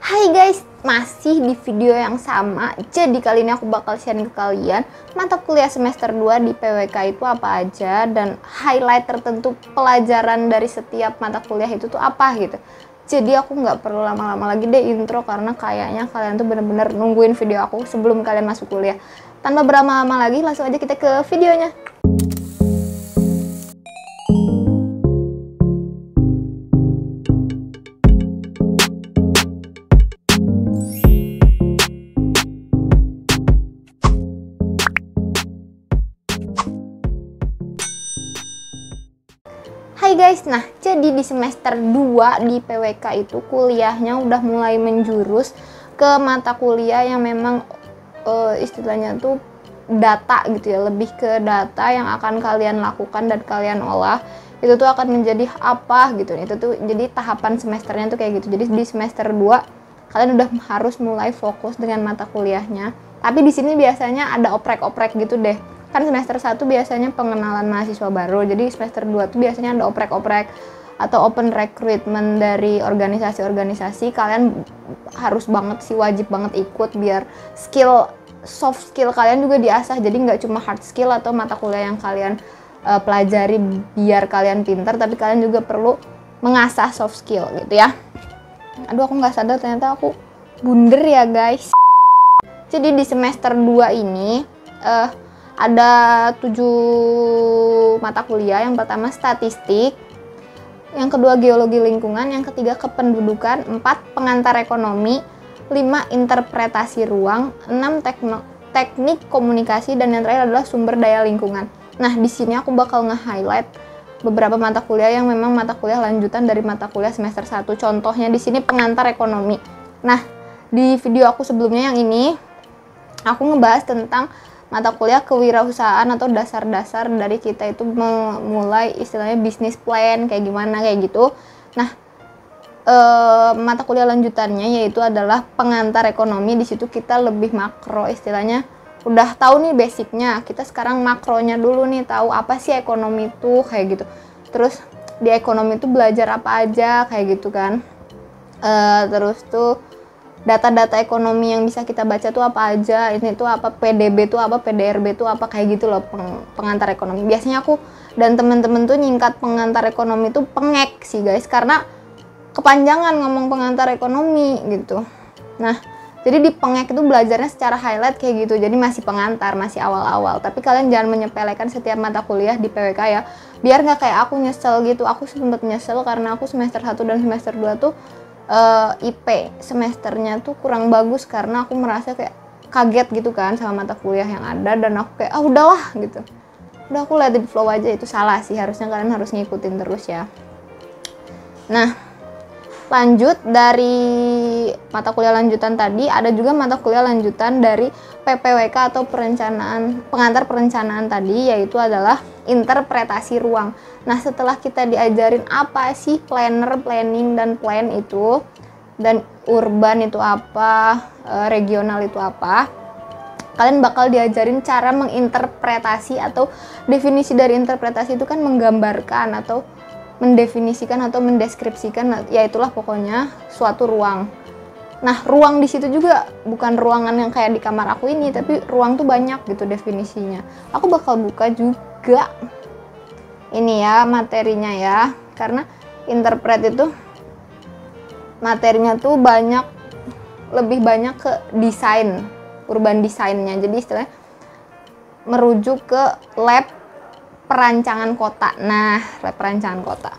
Hai guys, masih di video yang sama. Jadi kali ini aku bakal sharing ke kalian mata kuliah semester 2 di PWK itu apa aja, dan highlight tertentu pelajaran dari setiap mata kuliah itu tuh apa gitu. Jadi aku nggak perlu lama-lama lagi deh intro, karena kayaknya kalian tuh bener-bener nungguin video aku sebelum kalian masuk kuliah. Tanpa berlama-lama lagi, langsung aja kita ke videonya. Hai guys, nah jadi di semester 2 di PWK itu kuliahnya udah mulai menjurus ke mata kuliah yang memang istilahnya tuh data gitu ya, lebih ke data yang akan kalian lakukan dan kalian olah. Itu tuh akan menjadi apa gitu. Itu tuh jadi tahapan semesternya tuh kayak gitu. Jadi di semester 2 kalian udah harus mulai fokus dengan mata kuliahnya. Tapi di sini biasanya ada oprek-oprek gitu deh. Kan semester 1 biasanya pengenalan mahasiswa baru, jadi semester 2 tuh biasanya ada oprek-oprek atau open recruitment dari organisasi-organisasi. Kalian harus banget sih, wajib banget ikut biar soft skill kalian juga diasah. Jadi nggak cuma hard skill atau mata kuliah yang kalian pelajari biar kalian pintar, tapi kalian juga perlu mengasah soft skill gitu ya. Aduh, aku nggak sadar ternyata aku bunder ya guys. Jadi di semester 2 ini ada 7 mata kuliah. Yang pertama statistik, yang kedua geologi lingkungan, yang ketiga kependudukan, 4 pengantar ekonomi, 5 interpretasi ruang, 6 teknik komunikasi, dan yang terakhir adalah sumber daya lingkungan. Nah, di sini aku bakal nge-highlight beberapa mata kuliah yang memang mata kuliah lanjutan dari mata kuliah semester 1. Contohnya di sini pengantar ekonomi. Nah, di video aku sebelumnya yang ini aku ngebahas tentang mata kuliah kewirausahaan atau dasar-dasar dari kita itu memulai istilahnya bisnis plan kayak gimana kayak gitu. Nah, mata kuliah lanjutannya yaitu adalah pengantar ekonomi. Di situ kita lebih makro, istilahnya udah tahu nih basicnya. Kita sekarang makronya dulu nih, tahu apa sih ekonomi itu kayak gitu. Terus di ekonomi itu belajar apa aja kayak gitu kan. Terus tuh data-data ekonomi yang bisa kita baca tuh apa aja, ini tuh apa, PDB tuh apa, PDRB tuh apa, kayak gitu loh pengantar ekonomi. Biasanya aku dan temen-temen tuh nyingkat pengantar ekonomi tuh pengek sih guys, karena kepanjangan ngomong pengantar ekonomi gitu. Nah, jadi di pengek itu belajarnya secara highlight kayak gitu, jadi masih pengantar, masih awal-awal. Tapi kalian jangan menyepelekan setiap mata kuliah di PWK ya, biar nggak kayak aku nyesel gitu. Aku sempet nyesel karena aku semester 1 dan semester 2 tuh IP semesternya tuh kurang bagus, karena aku merasa kayak kaget gitu kan sama mata kuliah yang ada, dan aku kayak udahlah gitu, udah aku let it flow aja. Itu salah sih, harusnya kalian harus ngikutin terus ya. Nah, lanjut dari mata kuliah lanjutan tadi, ada juga mata kuliah lanjutan dari PPWK atau pengantar perencanaan tadi, yaitu adalah interpretasi ruang. Nah, setelah kita diajarin apa sih planner, planning, dan plan itu, dan urban itu apa, regional itu apa, kalian bakal diajarin cara menginterpretasi, atau definisi dari interpretasi itu kan menggambarkan atau mendefinisikan atau mendeskripsikan, ya itulah pokoknya suatu ruang. Nah, ruang di situ juga bukan ruangan yang kayak di kamar aku ini, tapi ruang tuh banyak gitu definisinya. Aku bakal buka juga ini ya materinya ya, karena interpret itu materinya tuh lebih banyak ke desain, urban desainnya. Jadi istilahnya merujuk ke lab perancangan kota. Nah, lab perancangan kota.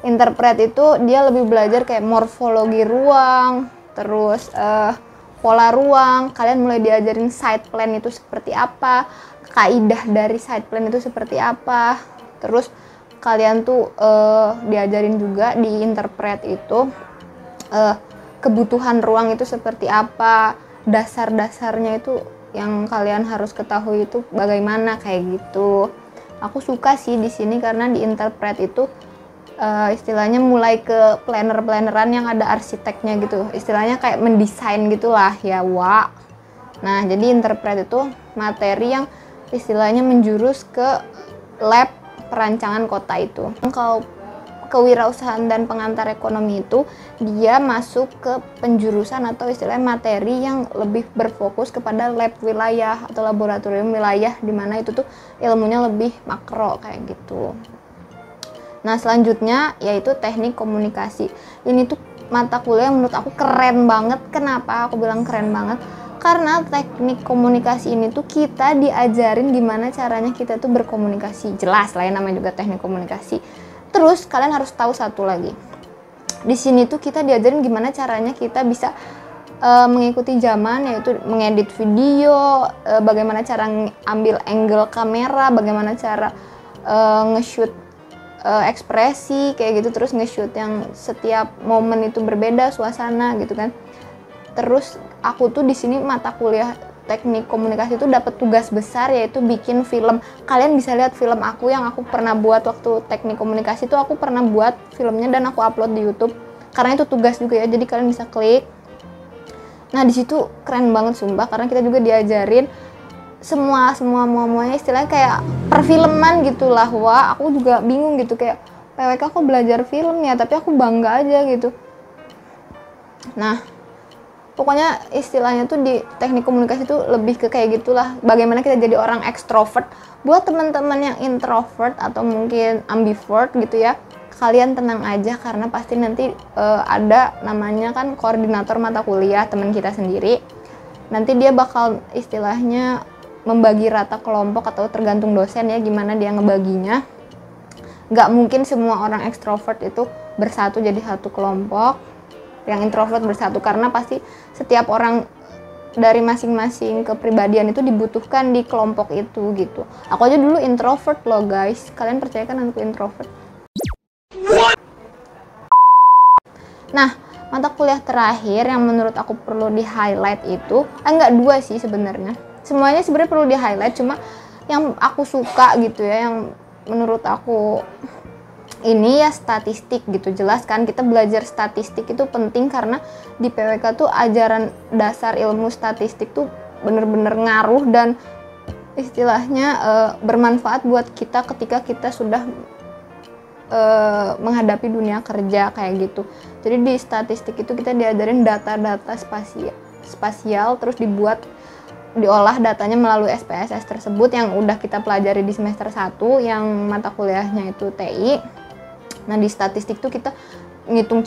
Interpret itu dia lebih belajar kayak morfologi ruang, terus pola ruang. Kalian mulai diajarin site plan itu seperti apa, kaidah dari site plan itu seperti apa. Terus kalian tuh diajarin juga di interpret itu kebutuhan ruang itu seperti apa, dasar-dasarnya itu yang kalian harus ketahui itu bagaimana kayak gitu. Aku suka sih di sini karena di interpret itu istilahnya mulai ke planner-planneran yang ada arsiteknya gitu. Istilahnya kayak mendesain gitulah ya, Wak. Nah, jadi interpret itu materi yang istilahnya menjurus ke lab perancangan kota itu. Kalau kewirausahaan dan pengantar ekonomi itu dia masuk ke penjurusan atau istilahnya materi yang lebih berfokus kepada lab wilayah atau laboratorium wilayah, dimana itu tuh ilmunya lebih makro kayak gitu. Nah selanjutnya yaitu teknik komunikasi. Ini tuh mata kuliah yang menurut aku keren banget. Kenapa aku bilang keren banget? Karena teknik komunikasi ini tuh kita diajarin gimana caranya kita tuh berkomunikasi. Jelas lah ya, namanya juga teknik komunikasi. Terus kalian harus tahu satu lagi. Di sini tuh kita diajarin gimana caranya kita bisa mengikuti zaman, yaitu mengedit video, bagaimana cara ambil angle kamera, bagaimana cara nge-shoot ekspresi kayak gitu, terus nge-shoot yang setiap momen itu berbeda suasana gitu kan. Terus aku tuh di sini mata kuliah teknik komunikasi itu dapat tugas besar, yaitu bikin film. Kalian bisa lihat film aku yang aku pernah buat waktu teknik komunikasi itu, aku pernah buat filmnya dan aku upload di YouTube. Karena itu tugas juga ya, jadi kalian bisa klik. Nah di situ keren banget sumpah, karena kita juga diajarin semuanya istilahnya kayak perfilman gitulah. Wah aku juga bingung gitu, kayak PWK kok belajar film ya, tapi aku bangga aja gitu. Nah pokoknya istilahnya tuh di teknik komunikasi tuh lebih ke kayak gitulah, bagaimana kita jadi orang ekstrovert. Buat teman-teman yang introvert atau mungkin ambivert gitu ya, kalian tenang aja karena pasti nanti ada namanya kan koordinator mata kuliah, teman kita sendiri. Nanti dia bakal istilahnya membagi rata kelompok, atau tergantung dosen ya gimana dia ngebaginya. Nggak mungkin semua orang ekstrovert itu bersatu jadi satu kelompok, yang introvert bersatu, karena pasti setiap orang dari masing-masing kepribadian itu dibutuhkan di kelompok itu gitu. Aku aja dulu introvert loh guys, kalian percaya kan aku introvert. Nah mata kuliah terakhir yang menurut aku perlu di highlight itu enggak, dua sih sebenarnya, semuanya sebenarnya perlu di highlight, cuma yang aku suka gitu ya, yang menurut aku ini ya statistik gitu. Jelas kan kita belajar statistik itu penting, karena di PWK tuh ajaran dasar ilmu statistik tuh bener-bener ngaruh dan istilahnya bermanfaat buat kita ketika kita sudah menghadapi dunia kerja kayak gitu. Jadi di statistik itu kita diajarin data-data spasial, terus diolah datanya melalui SPSS tersebut yang udah kita pelajari di semester 1 yang mata kuliahnya itu TI. Nah di statistik tuh kita ngitung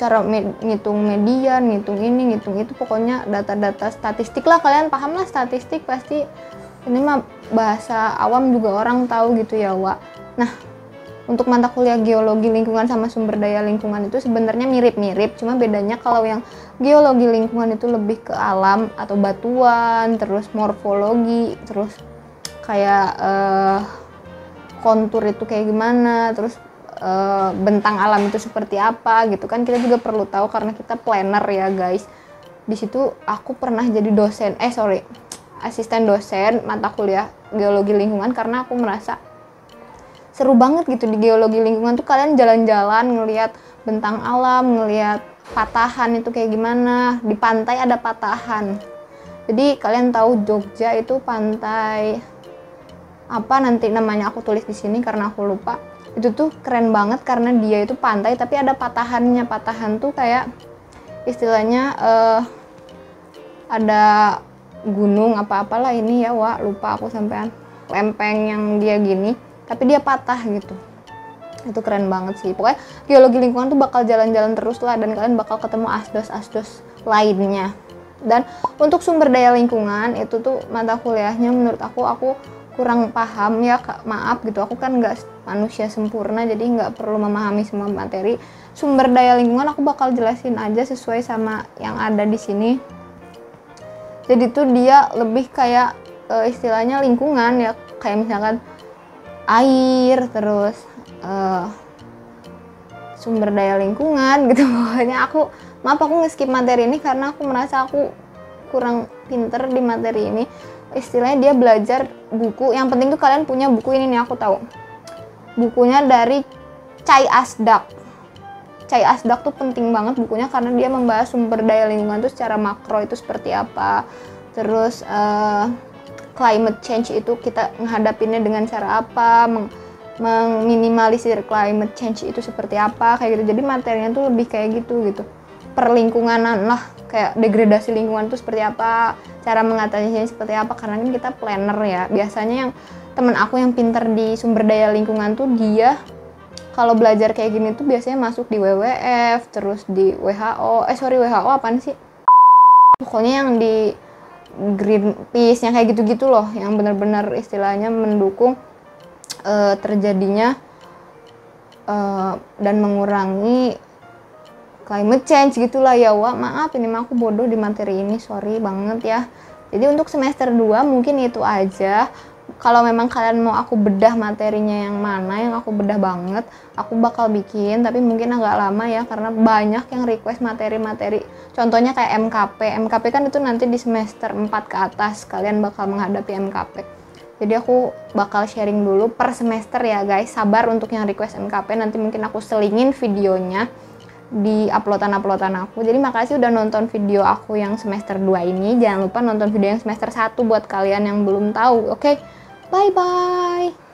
ngitung median, ngitung ini, ngitung itu, pokoknya data-data statistik lah. Kalian paham lah statistik pasti, ini mah bahasa awam juga orang tahu gitu ya Wak. Nah untuk mata kuliah geologi lingkungan sama sumber daya lingkungan itu sebenarnya mirip-mirip, cuma bedanya kalau yang geologi lingkungan itu lebih ke alam atau batuan, terus morfologi, terus kayak kontur itu kayak gimana, terus bentang alam itu seperti apa gitu kan, kita juga perlu tahu karena kita planner ya guys. Di situ aku pernah jadi asisten dosen mata kuliah geologi lingkungan, karena aku merasa seru banget gitu di geologi lingkungan tuh. Kalian jalan-jalan ngelihat bentang alam, ngelihat patahan itu kayak gimana. Di pantai ada patahan, jadi kalian tahu Jogja itu pantai apa nanti namanya, aku tulis di sini karena aku lupa. Itu tuh keren banget karena dia itu pantai tapi ada patahannya. Patahan tuh kayak istilahnya ada gunung apa-apalah ini ya Wak, lupa aku sampean, lempeng yang dia gini tapi dia patah gitu. Itu keren banget sih. Pokoknya geologi lingkungan tuh bakal jalan-jalan terus lah, dan kalian bakal ketemu asdos-asdos lainnya. Dan untuk sumber daya lingkungan itu tuh mata kuliahnya menurut aku kurang paham ya, maaf gitu, aku kan nggak manusia sempurna jadi nggak perlu memahami semua materi. Sumber daya lingkungan aku bakal jelasin aja sesuai sama yang ada di sini. Jadi tuh dia lebih kayak istilahnya lingkungan ya, kayak misalkan air, terus sumber daya lingkungan gitu. Pokoknya aku nge-skip materi ini karena aku merasa aku kurang pinter di materi ini. Istilahnya dia belajar buku, yang penting tuh kalian punya buku ini nih, aku tahu bukunya dari Chai Asdak. Chai Asdak tuh penting banget bukunya karena dia membahas sumber daya lingkungan tuh secara makro itu seperti apa, terus climate change itu kita menghadapinya dengan cara apa, meminimalisir climate change itu seperti apa kayak gitu. Jadi materinya tuh lebih kayak gitu perlingkunganan lah, kayak degradasi lingkungan itu seperti apa, cara mengatasinya seperti apa, karena kan kita planner ya. Biasanya yang temen aku yang pinter di sumber daya lingkungan tuh dia kalau belajar kayak gini tuh biasanya masuk di WWF, terus di WHO, WHO apaan sih? Pokoknya yang di Greenpeace, yang kayak gitu-gitu loh, yang benar-benar istilahnya mendukung terjadinya dan mengurangi climate change gitulah ya. Wah, maaf ini mah aku bodoh di materi ini, sorry banget ya. Jadi untuk semester 2 mungkin itu aja. Kalau memang kalian mau aku bedah materinya yang mana, yang aku bedah banget, aku bakal bikin, tapi mungkin agak lama ya, karena banyak yang request materi-materi. Contohnya kayak MKP. MKP kan itu nanti di semester 4 ke atas, kalian bakal menghadapi MKP. Jadi aku bakal sharing dulu per semester ya guys, sabar untuk yang request MKP, nanti mungkin aku selingin videonya di uploadan aku. Jadi makasih udah nonton video aku yang semester 2 ini. Jangan lupa nonton video yang semester 1 buat kalian yang belum tahu. Oke, bye bye.